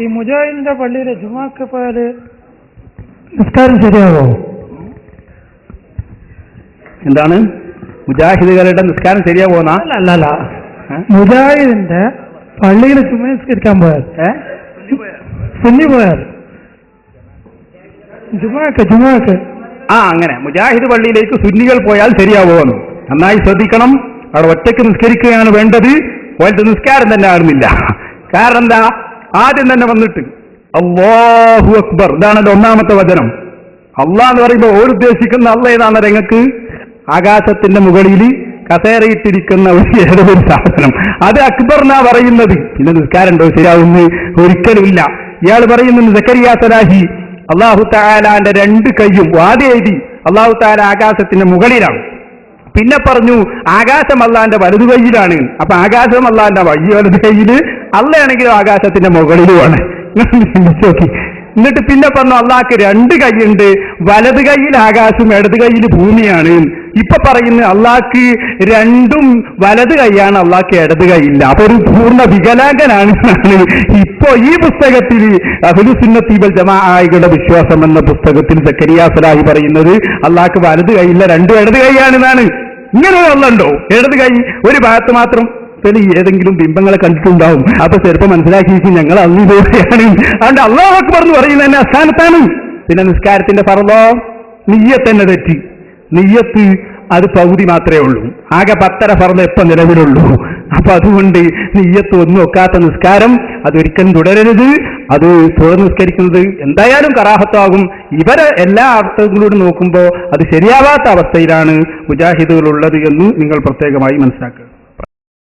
ഈ മുജാഹിദിന്റെ പള്ളിയിലെ ജുമാക്ക് പോയാല് നിസ്കാരം ശരിയാവോ? എന്താണ് മുജാഹിദുകളുടെ നിസ്കാരം ശരിയാവോന്നാ? അല്ല, മുജാഹിദിന്റെ പള്ളിയിൽ ചുമ നിസ്കരിക്കാൻ പോയാൽ സുന്നി പോയാൽ ജുമാക്ക് അങ്ങനെ മുജാഹിദ് പള്ളിയിലേക്ക് സുന്നികൾ പോയാൽ ശരിയാവുമെന്ന് നന്നായി ശ്രദ്ധിക്കണം. അവിടെ ഒറ്റയ്ക്ക് നിസ്കരിക്കുകയാണ് വേണ്ടത്. പോയിട്ട് നിസ്കാരം തന്നെ ആകുന്നില്ല. കാരണം എന്താ? ആദ്യം തന്നെ വന്നിട്ട് അല്ലാഹു അക്ബർ, ഇതാണല്ലോ ഒന്നാമത്തെ വചനം. അള്ളാഹ് എന്ന് പറയുമ്പോൾ ഓരുദ്ദേശിക്കുന്ന അള്ള ഏതാണ്? രംഗക്ക് ആകാശത്തിന്റെ മുകളിൽ കസേരയിട്ടിരിക്കുന്ന ഏതൊരു സാധനം, അത് അക്ബർ എന്നാ പറയുന്നത്. പിന്നെ നിസ്കാരം ഉണ്ടോ? ശരിയാവുന്നു ഒരിക്കലുമില്ല. ഇയാൾ പറയുന്നത് സക്കരിയ സലാഹി അള്ളാഹു തആലാന്റെ രണ്ട് കൈയും ആദ്യം എഴുതി അള്ളാഹു തആല ആകാശത്തിന്റെ മുകളിലാണ്. പിന്നെ പറഞ്ഞു ആകാശം അള്ളാന്റെ വലതു കൈയിലാണ്. അപ്പൊ ആകാശം അള്ളാന്റെ വലതു കൈയില്, അള്ളയാണെങ്കിലും ആകാശത്തിന്റെ മുകളിലുമാണ്. നോക്കി. എന്നിട്ട് പിന്നെ പറഞ്ഞു അള്ളാഹ്ക്ക് രണ്ട് കൈയുണ്ട്, വലത് കൈയിൽ ആകാശം ഇടത് കൈയിൽ ഭൂമിയാണ്. ഇപ്പൊ പറയുന്നത് അള്ളാഹ്ക്ക് രണ്ടും വലത് കൈയാണ്, അള്ളാഹ്ക്ക് ഇടത് കൈയില്ല. അപ്പൊ ഒരു പൂർണ്ണ വികലാംഗനാണ്. ഇപ്പോ ഈ പുസ്തകത്തിൽ അഹ്ലുസ് സുന്നത്തി വൽ ജമാഅയുടെ വിശ്വാസം എന്ന പുസ്തകത്തിൽ സക്കരിയ സലാഹി പറയുന്നത് അള്ളാഹ്ക്ക് വലത് കൈയില്ല, രണ്ടും ഇടത് കൈയാണെന്നാണ്. ഇങ്ങനെ ഉള്ളുണ്ടോ? ഇടത് കൈ ഒരു ഭാഗത്ത് മാത്രം ഏതെങ്കിലും ബിംബങ്ങളെ കണ്ടിട്ടുണ്ടാവും. അപ്പൊ ചെറുപ്പം മനസ്സിലാക്കിയിരിക്കും ഞങ്ങൾ അള്ളാഹുയാണ്. അതുകൊണ്ട് അല്ലാഹു അക്ബർ എന്ന് പറയുന്നത് തന്നെ അസ്ഥാനത്താണ്. പിന്നെ നിസ്കാരത്തിന്റെ ഫർളോ നിയ്യത്ത് തന്നെ തെറ്റി. നിയ്യത്ത് അത് പകുതി മാത്രമേ ഉള്ളൂ. ആകെ 10 ഫർള് എപ്പം നിലവിലുള്ളൂ. അപ്പൊ അതുകൊണ്ട് നിയ്യത്ത് ഒന്നും ഒക്കാത്ത നിസ്കാരം അതൊരിക്കലും തുടരരുത്. അത് തുടർന്ന് നിസ്കരിക്കുന്നത് എന്തായാലും കറാഹത്താകും. ഇവരെ എല്ലാ അർത്ഥങ്ങളോടും നോക്കുമ്പോൾ അത് ശരിയാവാത്ത അവസ്ഥയിലാണ് മുജാഹിദുകൾ ഉള്ളത് എന്ന് നിങ്ങൾ പ്രത്യേകമായി മനസ്സിലാക്കുക.